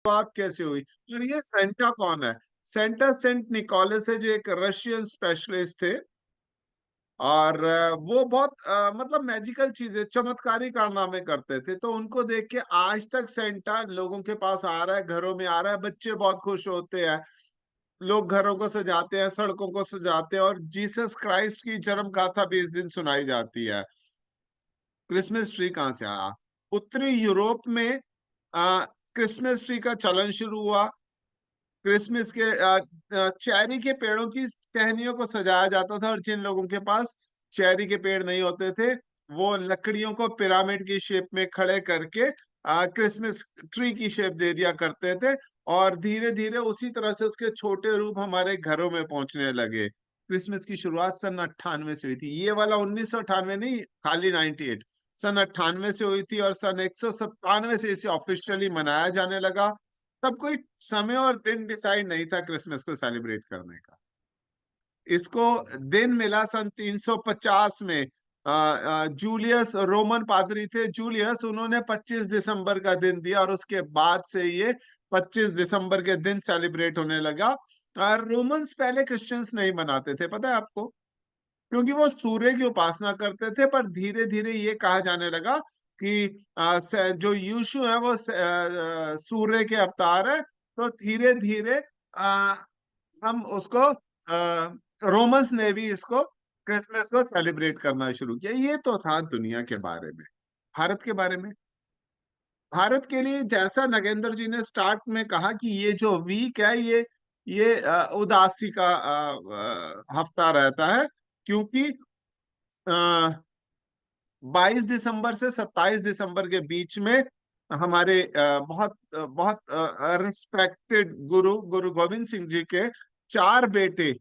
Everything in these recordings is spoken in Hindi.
शुरुआत कैसे हुई और ये सेंटा कौन है? सेंटा सेंट निकोलस है, जो एक रशियन स्पेशलिस्ट थे। और वो बहुत मतलब मैजिकल चीजें, चमत्कारी कारनामे करते थे। तो उनको देख के आज तक सेंटा लोगों के पास आ रहा है, घरों में आ रहा है। बच्चे बहुत खुश होते हैं, लोग घरों को सजाते हैं, सड़कों को सजाते हैं, और जीसस क्राइस्ट की जन्म गाथा भी इस दिन सुनाई जाती है। क्रिसमस ट्री कहाँ से आया? उत्तरी यूरोप में क्रिसमस ट्री का चलन शुरू हुआ। क्रिसमस के चेरी के पेड़ों की टहनियों को सजाया जाता था, और जिन लोगों के पास चेरी के पेड़ नहीं होते थे, वो लकड़ियों को पिरामिड की शेप में खड़े करके क्रिसमस ट्री की शेप दे दिया करते थे। और धीरे धीरे उसी तरह से उसके छोटे रूप हमारे घरों में पहुंचने लगे। क्रिसमस की शुरुआत सन 98 से हुई थी। ये वाला 1998 नहीं, खाली 98। सन 98 से हुई थी, और सन 197 से इसे ऑफिशियली मनाया जाने लगा। तब कोई समय और दिन डिसाइड नहीं था क्रिसमस को सेलिब्रेट करने का। इसको दिन मिला सन 350 में। जूलियस, रोमन पादरी थे जूलियस, उन्होंने 25 दिसंबर का दिन दिया, और उसके बाद से ये 25 दिसंबर के दिन सेलिब्रेट होने लगा। और रोमन्स पहले क्रिश्चियंस नहीं मनाते थे, पता है आपको? क्योंकि वो सूर्य की उपासना करते थे। पर धीरे धीरे ये कहा जाने लगा कि जो यीशु है वो सूर्य के अवतार है। तो धीरे धीरे हम उसको, रोमन्स ने भी इसको, क्रिसमस को सेलिब्रेट करना शुरू किया। ये तो था दुनिया के बारे में। भारत के बारे में, भारत के लिए जैसा नगेंद्र जी ने स्टार्ट में कहा कि ये जो वीक है, ये उदासी का हफ्ता रहता है। क्योंकि 22 दिसंबर से 27 दिसंबर के बीच में हमारे बहुत बहुत रिस्पेक्टेड गुरु गुरु गोविंद सिंह जी के 4 बेटे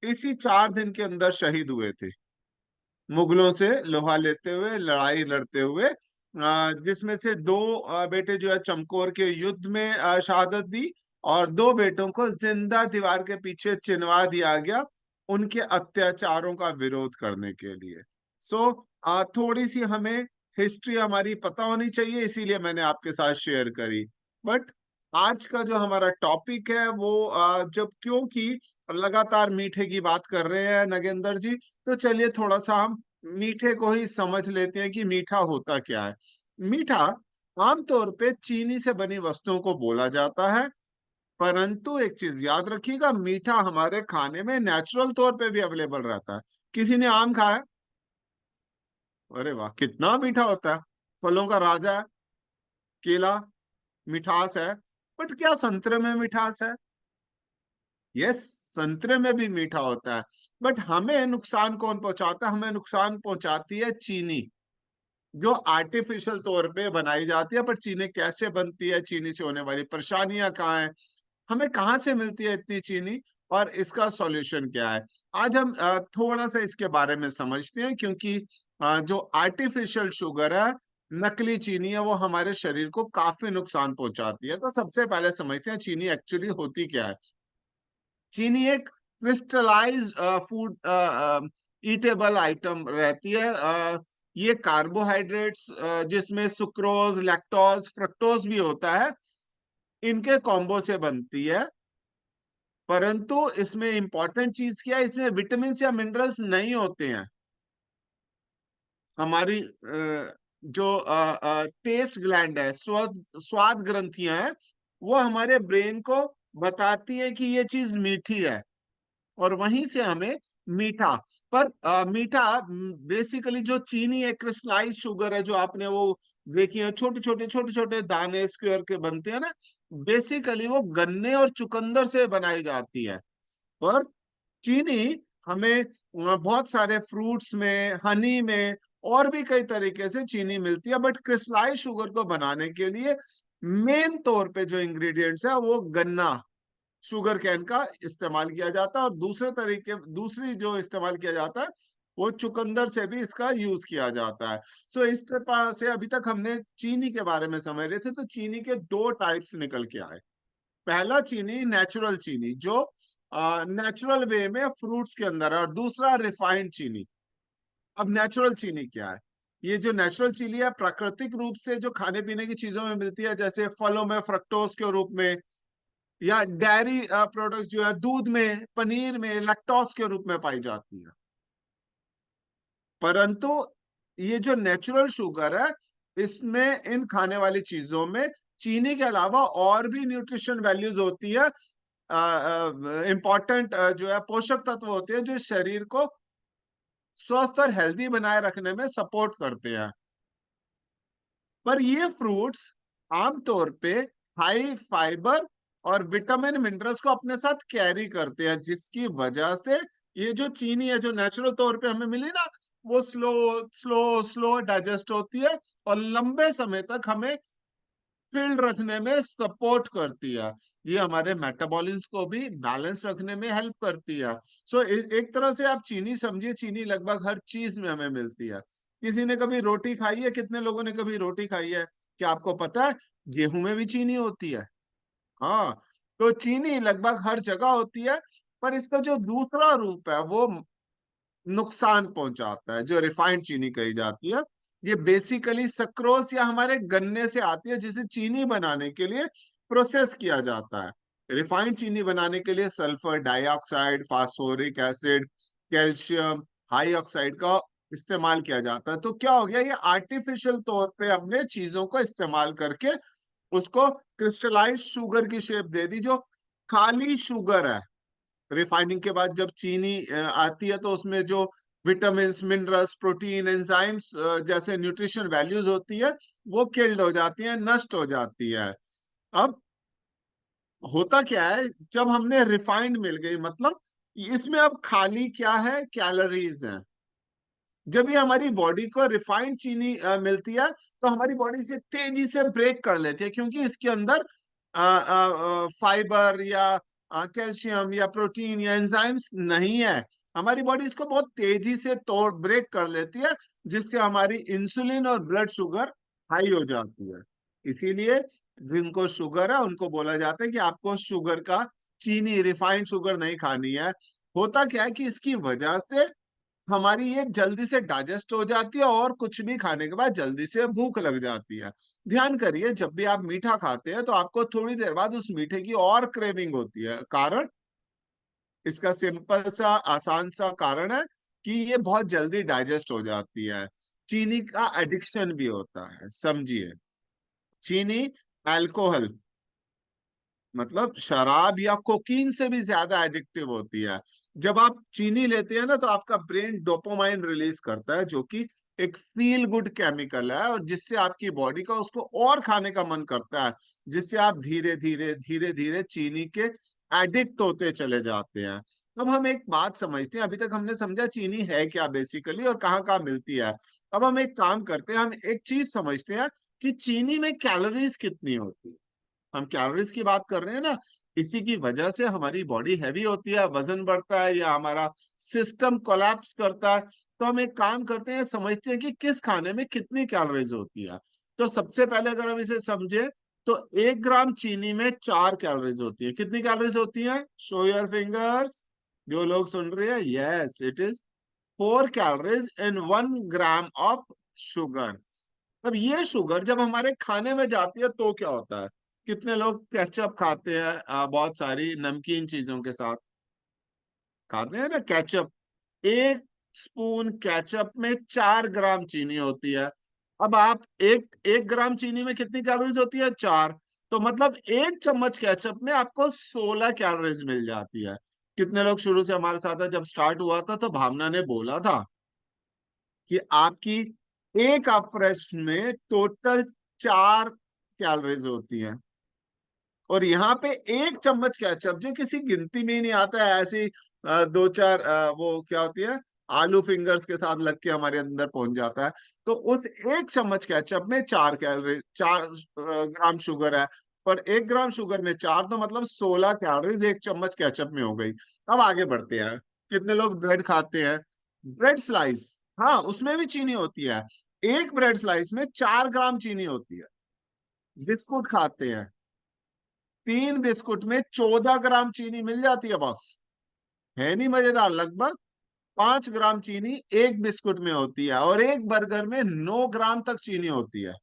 इसी 4 दिन के अंदर शहीद हुए थे, मुगलों से लोहा लेते हुए, लड़ाई लड़ते हुए। जिसमें से 2 बेटे जो है चमकौर के युद्ध में शहादत दी, और 2 बेटों को जिंदा दीवार के पीछे चिनवा दिया गया, उनके अत्याचारों का विरोध करने के लिए। सो थोड़ी सी हमें हिस्ट्री हमारी पता होनी चाहिए, इसीलिए मैंने आपके साथ शेयर करी। बट आज का जो हमारा टॉपिक है वो जब, क्योंकि लगातार मीठे की बात कर रहे हैं नगेंद्र जी, तो चलिए थोड़ा सा हम मीठे को ही समझ लेते हैं कि मीठा होता क्या है। मीठा आमतौर पे चीनी से बनी वस्तुओं को बोला जाता है। परंतु एक चीज याद रखिएगा, मीठा हमारे खाने में नेचुरल तौर पे भी अवेलेबल रहता है। किसी ने आम खाया? अरे वाह, कितना मीठा होता है! फलों का राजा है केला, मिठास है। बट क्या संतरे में मिठास है? यस, संतरे में भी मीठा होता है। बट हमें नुकसान कौन पहुंचाता है? हमें नुकसान पहुंचाती है चीनी, जो आर्टिफिशियल तौर पे बनाई जाती है। पर चीनी कैसे बनती है, चीनी से होने वाली परेशानियां कहाँ है, हमें कहाँ से मिलती है इतनी चीनी, और इसका सॉल्यूशन क्या है? आज हम थोड़ा सा इसके बारे में समझते हैं। क्योंकि जो आर्टिफिशियल शुगर है, नकली चीनी है, वो हमारे शरीर को काफी नुकसान पहुंचाती है। तो सबसे पहले समझते हैं चीनी एक्चुअली होती क्या है। चीनी एक क्रिस्टलाइज फूड ईटेबल आइटम रहती है। ये कार्बोहाइड्रेट्स, जिसमें सुक्रोज, लैक्टोज, फ्रक्टोज भी होता है, इनके कॉम्बो से बनती है। परंतु इसमें इंपॉर्टेंट चीज क्या है, इसमें विटामिन या मिनरल्स नहीं होते हैं। हमारी जो टेस्ट ग्लैंड है, स्वाद स्वाद ग्रंथियां हैं, वो हमारे ब्रेन को बताती है कि ये चीज मीठी है, और वहीं से हमें मीठा। पर मीठा बेसिकली जो चीनी है, क्रिस्टलाइज शुगर है, जो आपने वो देखी है, छोटे छोटे दाने स्क्वायर के बनते हैं ना, बेसिकली वो गन्ने और चुकंदर से बनाई जाती है। पर चीनी हमें बहुत सारे फ्रूट्स में, हनी में, और भी कई तरीके से चीनी मिलती है। बट क्रिस्टलाइज शुगर को बनाने के लिए मेन तौर पे जो इंग्रेडिएंट्स है वो गन्ना, शुगर कैन का इस्तेमाल किया जाता है। और दूसरी जो इस्तेमाल किया जाता है, वो चुकंदर से भी इसका यूज किया जाता है। सो इस तरह से अभी तक हमने चीनी के बारे में समझ रहे थे। तो चीनी के 2 टाइप्स निकल के आए। पहला चीनी नेचुरल चीनी, जो नेचुरल वे में फ्रूट्स के अंदर है, और दूसरा रिफाइंड चीनी। अब नेचुरल चीनी क्या है? ये जो नेचुरल चीनी है प्राकृतिक रूप से जो खाने पीने की चीजों में मिलती है, जैसे फलों में फ्रक्टोज के रूप में, या डेयरी प्रोडक्ट्स जो है दूध में, पनीर में लैक्टोज के रूप में पाई जाती है। परंतु ये जो नेचुरल शुगर है, इसमें इन खाने वाली चीजों में चीनी के अलावा और भी न्यूट्रिशन वैल्यूज होती है, इंपॉर्टेंट जो है पोषक तत्व होते हैं जो शरीर को स्वस्थ और हेल्दी बनाए रखने में सपोर्ट करते हैं। पर ये फ्रूट्स आमतौर पे हाई फाइबर और विटामिन मिनरल्स को अपने साथ कैरी करते हैं, जिसकी वजह से ये जो चीनी है जो नेचुरल तौर पे हमें मिली ना, वो स्लो स्लो स्लो डाइजेस्ट होती है और लंबे समय तक हमें फिल्ड रखने में सपोर्ट करती है। ये हमारे मेटाबॉलिज्म को भी बैलेंस रखने में हेल्प करती है। एक तरह से आप चीनी समझिए, चीनी लगभग हर चीज में हमें मिलती है। किसी ने कभी रोटी खाई है? कितने लोगों ने कभी रोटी खाई है? क्या आपको पता है गेहूं में भी चीनी होती है? हाँ, तो चीनी लगभग हर जगह होती है। पर इसका जो दूसरा रूप है वो नुकसान पहुंचाता है, जो रिफाइंड चीनी कही जाती है। ये बेसिकली सक्रोस या हमारे गन्ने से आती है, जिसे चीनी बनाने के लिए प्रोसेस किया जाता है। रिफाइंड चीनी बनाने के लिए sulphur dioxide, phosphoric acid, calcium high oxide का इस्तेमाल किया जाता है। तो क्या हो गया, ये आर्टिफिशियल तौर पे हमने चीजों को इस्तेमाल करके उसको क्रिस्टलाइज शुगर की शेप दे दी, जो खाली शुगर है। रिफाइनिंग के बाद जब चीनी आती है तो उसमें जो विटामिन मिनरल्स प्रोटीन एंजाइम्स जैसे न्यूट्रिशन वैल्यूज होती है वो किल्ड हो जाती है, नष्ट हो जाती है। अब होता क्या है, जब हमने रिफाइंड मिल गई, मतलब इसमें अब खाली क्या है, कैलोरीज है। जब ये हमारी बॉडी को रिफाइंड चीनी मिलती है तो हमारी बॉडी इसे तेजी से ब्रेक कर लेती है, क्योंकि इसके अंदर फाइबर या कैल्शियम या प्रोटीन या एंजाइम्स नहीं है। हमारी बॉडी इसको बहुत तेजी से तोड़ ब्रेक कर लेती है, जिससे हमारी इंसुलिन और ब्लड शुगर हाई हो जाती है। इसीलिए जिनको शुगर है उनको बोला जाता है कि आपको शुगर का, चीनी रिफाइंड शुगर नहीं खानी है। होता क्या है कि इसकी वजह से हमारी ये जल्दी से डाइजेस्ट हो जाती है और कुछ भी खाने के बाद जल्दी से भूख लग जाती है। ध्यान करिए, जब भी आप मीठा खाते हैं तो आपको थोड़ी देर बाद उस मीठे की और क्रेविंग होती है। कारण इसका सिंपल सा आसान सा कारण है कि ये बहुत जल्दी डाइजेस्ट हो जाती है। चीनी का एडिक्शन भी होता है, समझिए। चीनी अल्कोहल, मतलब शराब या कोकीन से भी ज्यादा एडिक्टिव होती है। जब आप चीनी लेते हैं ना तो आपका ब्रेन डोपामाइन रिलीज करता है, जो कि एक फील गुड केमिकल है, और जिससे आपकी बॉडी का उसको और खाने का मन करता है, जिससे आप धीरे धीरे चीनी के एडिक्ट होते चले जाते हैं। अब हम एक बात समझते हैं, अभी तक हमने समझा चीनी है क्या बेसिकली और कहाँ कहाँ मिलती है। अब हम एक काम करते हैं, हम एक चीज समझते हैं कि चीनी में कैलोरीज कितनी होती है। हम कैलोरीज की बात कर रहे हैं ना, इसी की वजह से हमारी बॉडी हैवी होती है, वजन बढ़ता है या हमारा सिस्टम कोलैप्स करता है। तो हम एक काम करते हैं, समझते हैं कि किस खाने में कितनी कैलोरीज होती है। तो सबसे पहले अगर हम इसे समझे तो 1 ग्राम चीनी में 4 कैलोरीज होती है। कितनी कैलोरीज होती है? शो योर फिंगर्स, जो लोग सुन रहे हैं। Yes, it is 4 calories in 1 gram of sugar. अब ये शुगर जब हमारे खाने में जाती है तो क्या होता है? कितने लोग केचप खाते हैं बहुत सारी नमकीन चीजों के साथ खाते हैं ना केचप। 1 स्पून केचप में 4 ग्राम चीनी होती है। अब आप एक एक ग्राम चीनी में कितनी कैलोरीज होती है? 4। तो मतलब 1 चम्मच केचप में आपको 16 कैलोरीज मिल जाती है। कितने लोग शुरू से हमारे साथ है? जब स्टार्ट हुआ था तो भावना ने बोला था कि आपकी एक अफ्रेश में टोटल 4 कैलोरीज होती है, और यहाँ पे 1 चम्मच केचप जो किसी गिनती में ही नहीं आता है, ऐसी दो चार वो क्या होती है, आलू फिंगर्स के साथ लग के हमारे अंदर पहुंच जाता है। तो उस 1 चम्मच केचप में 4 कैलोरी, 4 ग्राम शुगर है। पर 1 ग्राम शुगर में 4, तो मतलब 16 कैलोरीज 1 चम्मच केचप में हो गई। अब आगे बढ़ते हैं। कितने लोग ब्रेड खाते हैं? ब्रेड स्लाइस, हाँ, उसमें भी चीनी होती है। एक ब्रेड स्लाइस में 4 ग्राम चीनी होती है। बिस्कुट खाते हैं, 3 बिस्कुट में 14 ग्राम चीनी मिल जाती है बॉस। है नहीं मजेदार? लगभग 5 ग्राम चीनी एक बिस्कुट में होती है, और एक बर्गर में 9 ग्राम तक चीनी होती है।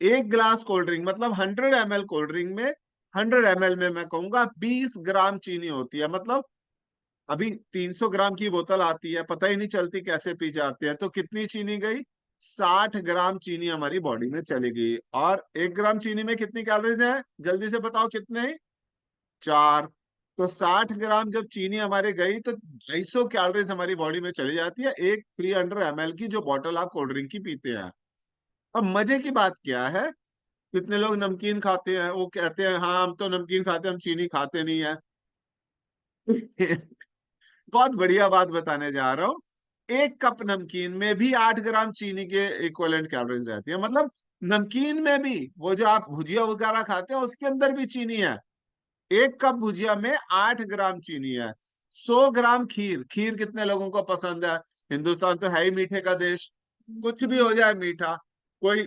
एक ग्लास कोल्ड ड्रिंक मतलब 100 ml कोल्ड ड्रिंक में, 100 ml में मैं कहूंगा 20 ग्राम चीनी होती है। मतलब अभी 300 ग्राम की बोतल आती है, पता ही नहीं चलती कैसे पी जाते हैं। तो कितनी चीनी गई? 60 ग्राम चीनी हमारी बॉडी में चली गई। और 1 ग्राम चीनी में कितनी कैलोरीज है, जल्दी से बताओ कितने? 4। तो 60 ग्राम जब चीनी हमारे गई तो 250 कैलोरीज हमारी बॉडी में चली जाती है, एक 300 ml की जो बोतल आप कोल्ड ड्रिंक की पीते हैं। अब मजे की बात क्या है, कितने लोग नमकीन खाते हैं, वो कहते हैं हाँ हम तो नमकीन खाते हैं, हम चीनी खाते नहीं है। बहुत बढ़िया बात बताने जा रहा हूँ। एक कप नमकीन में भी 8 ग्राम चीनी के इक्विवेलेंट कैलोरीज रहती है। मतलब नमकीन में भी, वो जो आप भुजिया वगैरह खाते हैं उसके अंदर भी चीनी है। एक कप भुजिया में 8 ग्राम चीनी है। 100 ग्राम खीर, खीर कितने लोगों को पसंद है? हिंदुस्तान तो है ही मीठे का देश, कुछ भी हो जाए मीठा। कोई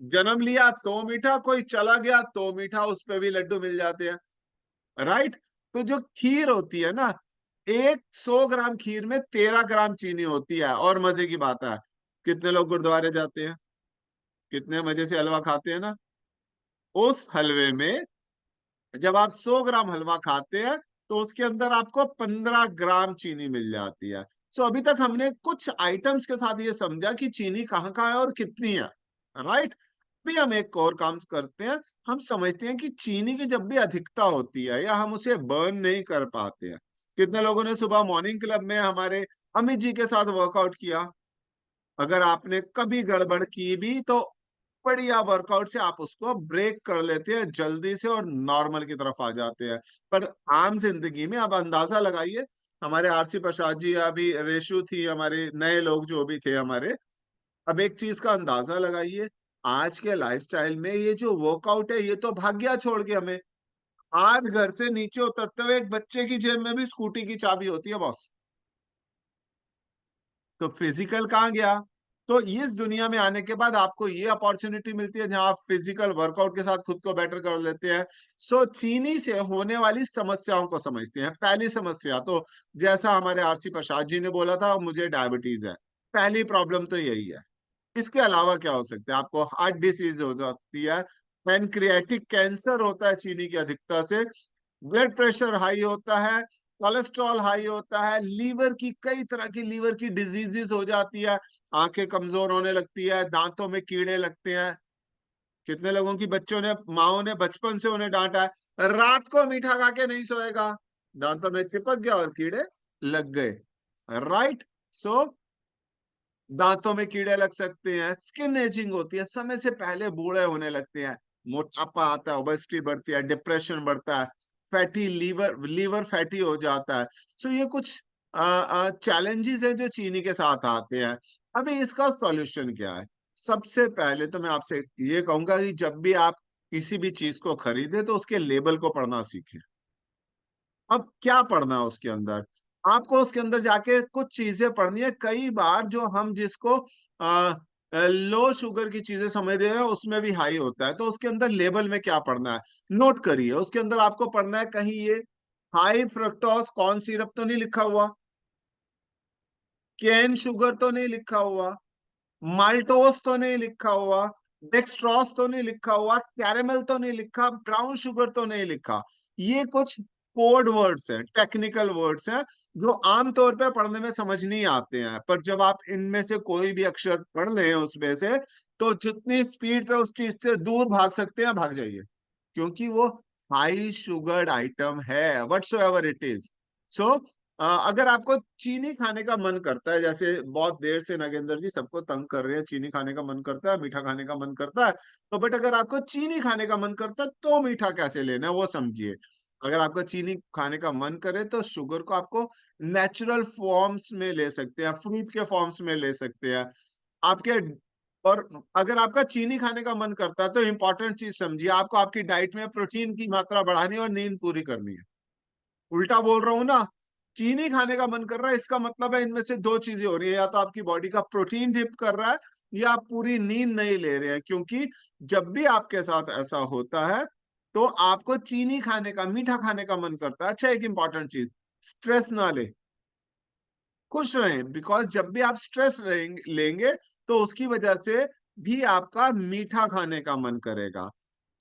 जन्म लिया तो मीठा, कोई चला गया तो मीठा, उस पे भी लड्डू मिल जाते हैं, राइट? तो जो खीर होती है ना, एक 100 ग्राम खीर में 13 ग्राम चीनी होती है। और मजे की बात है, कितने लोग गुरुद्वारे जाते हैं, कितने मजे से हलवा खाते हैं ना, उस हलवे में जब आप 100 ग्राम हलवा खाते हैं तो उसके अंदर आपको 15 ग्राम चीनी मिल जाती है। सो अभी तक हमने कुछ आइटम्स के साथ ये समझा कि चीनी कहाँ कहाँ है और कितनी है, राइट? भी हम एक और काम करते हैं, हम समझते हैं कि चीनी की जब भी अधिकता होती है या हम उसे बर्न नहीं कर पाते हैं। कितने लोगों ने सुबह मॉर्निंग क्लब में हमारे अमित जी के साथ वर्कआउट किया? अगर आपने कभी गड़बड़ की भी तो बढ़िया वर्कआउट से आप उसको ब्रेक कर लेते हैं जल्दी से और नॉर्मल की तरफ आ जाते हैं। पर आम जिंदगी में अब अंदाजा लगाइए, हमारे आरसी प्रसाद जी, अभी रेशु थी, हमारे नए लोग जो भी थे हमारे, अब एक चीज का अंदाजा लगाइए, आज के लाइफस्टाइल में ये जो वर्कआउट है ये तो भाग गया छोड़ के हमें। आज घर से नीचे उतरते हुए एक बच्चे की जेब में भी स्कूटी की चाबी होती है बॉस। तो फिजिकल कहाँ गया? तो इस दुनिया में आने के बाद आपको ये अपॉर्चुनिटी मिलती है जहां आप फिजिकल वर्कआउट के साथ खुद को बेटर कर लेते हैं। सो चीनी से होने वाली समस्याओं को समझते हैं। पहली समस्या तो, जैसा हमारे आरसी प्रसाद जी ने बोला था, मुझे डायबिटीज है, पहली प्रॉब्लम तो यही है। इसके अलावा क्या हो सकता है? आपको हार्ट डिसीज हो जाती है, पैनक्रियाटिक कैंसर होता है चीनी की अधिकता से, ब्लड प्रेशर हाई होता है, कोलेस्ट्रॉल हाई होता है, लीवर की कई तरह की लीवर की डिजीजेस हो जाती है, आंखें कमजोर होने लगती है, दांतों में कीड़े लगते हैं। कितने लोगों की बच्चों ने, माओ ने बचपन से उन्हें डांटा है, रात को मीठा खा के नहीं सोएगा, दांतों में चिपक गया और कीड़े लग गए, राइट? सो दांतों में कीड़े लग सकते हैं, स्किन एजिंग होती है, समय से पहले बूढ़े होने लगते हैं, मोटापा आता है, ओबेसिटी बढ़ती है, डिप्रेशन बढ़ता है, फैटी लीवर, लीवर फैटी हो जाता है। सो ये कुछ चैलेंजेस हैं जो चीनी के साथ आते हैं। अभी इसका सॉल्यूशन क्या है? सबसे पहले तो मैं आपसे ये कहूंगा कि जब भी आप किसी भी चीज को खरीदे तो उसके लेबल को पढ़ना सीखें। अब क्या पढ़ना है उसके अंदर? आपको उसके अंदर जाके कुछ चीजें पढ़नी है। कई बार जो हम जिसको लो शुगर की चीजें समझ रहे हैं उसमें भी हाई होता है, तो उसके अंदर लेबल में क्या पढ़ना है नोट करिए। उसके अंदर आपको पढ़ना है, कहीं ये हाई फ्रक्टोज कॉर्न सिरप तो नहीं लिखा हुआ, कैन शुगर तो नहीं लिखा हुआ, माल्टोस तो नहीं लिखा हुआ, डेक्सट्रॉस तो नहीं लिखा हुआ, कैरेमल तो नहीं लिखा, ब्राउन शुगर तो नहीं लिखा। ये कुछ कोड वर्ड्स हैं, टेक्निकल वर्ड्स हैं, जो आमतौर पे पढ़ने में समझ नहीं आते हैं। पर जब आप इनमें से कोई भी अक्षर पढ़ लें उसमें से, तो जितनी स्पीड पे उस चीज से दूर भाग सकते हैं भाग जाइए, क्योंकि वो हाई शुगर्ड आइटम है, व्हाटसोएवर इट इज। सो अगर आपको चीनी खाने का मन करता है, जैसे बहुत देर से नागेंद्र जी सबको तंग कर रहे हैं, चीनी खाने का मन करता है, मीठा खाने का मन करता है, तो बट अगर आपको चीनी खाने का मन करता है तो मीठा कैसे लेना है वो समझिए। अगर आपका चीनी खाने का मन करे तो शुगर को आपको नेचुरल फॉर्म्स में ले सकते हैं, फ्रूट के फॉर्म्स में ले सकते हैं आपके। और अगर आपका चीनी खाने का मन करता है तो इंपॉर्टेंट चीज समझिए, आपको आपकी डाइट में प्रोटीन की मात्रा बढ़ानी है और नींद पूरी करनी है। उल्टा बोल रहा हूं ना, चीनी खाने का मन कर रहा है इसका मतलब है इनमें से दो चीजें हो रही है, या तो आपकी बॉडी का प्रोटीन डिप कर रहा है या आप पूरी नींद नहीं ले रहे हैं। क्योंकि जब भी आपके साथ ऐसा होता है तो आपको चीनी खाने का, मीठा खाने का मन करता है। अच्छा, एक इंपॉर्टेंट चीज, स्ट्रेस ना ले। खुश रहें, बिकॉज जब भी आप स्ट्रेस लेंगे तो उसकी वजह से भी आपका मीठा खाने का मन करेगा।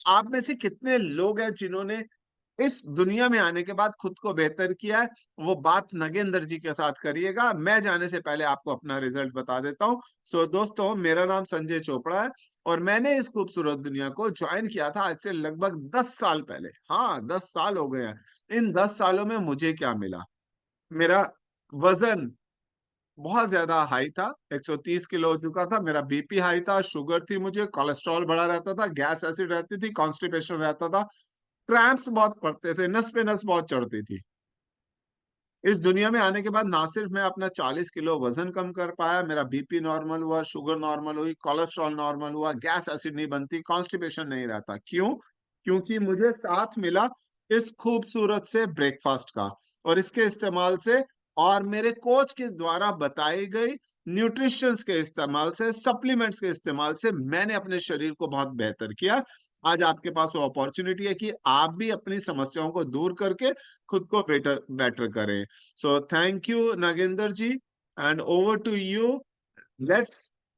आप में से कितने लोग हैं जिन्होंने इस दुनिया में आने के बाद खुद को बेहतर किया है? वो बात नगेंद्र जी के साथ करिएगा। मैं जाने से पहले आपको अपना रिजल्ट बता देता हूँ। दोस्तों, मेरा नाम संजय चोपड़ा है और मैंने इस खूबसूरत दुनिया को ज्वाइन किया था आज से लगभग 10 साल पहले। हाँ, 10 साल हो गए हैं। इन 10 सालों में मुझे क्या मिला? मेरा वजन बहुत ज्यादा हाई था, 130 किलो हो चुका था। मेरा बीपी हाई था, शुगर थी, मुझे कोलेस्ट्रॉल बढ़ा रहता था, गैस एसिड रहती थी, कॉन्स्टिपेशन रहता था, क्रैम्प्स बहुत पड़ते थे, नस पे नस बहुत चढ़ती थी। इस दुनिया में आने के बाद ना सिर्फ मैं अपना 40 किलो वजन कम कर पाया, मेरा बीपी नॉर्मल हुआ, शुगर नॉर्मल हुई, कोलेस्ट्रॉल नॉर्मल हुआ, गैस एसिड नहीं बनती, कॉन्स्टिपेशन नहीं रहता। क्यों? क्योंकि मुझे साथ मिला इस खूबसूरत से ब्रेकफास्ट का, और इसके इस्तेमाल से, और मेरे कोच के द्वारा बताई गई न्यूट्रिशंस के इस्तेमाल से, सप्लीमेंट्स के इस्तेमाल से मैंने अपने शरीर को बहुत बेहतर किया। आज आपके पास वो अपॉर्चुनिटी है कि आप भी अपनी समस्याओं को दूर करके खुद को बेटर बेटर करें। So thank you, Nagendra ji, and over to you. Let's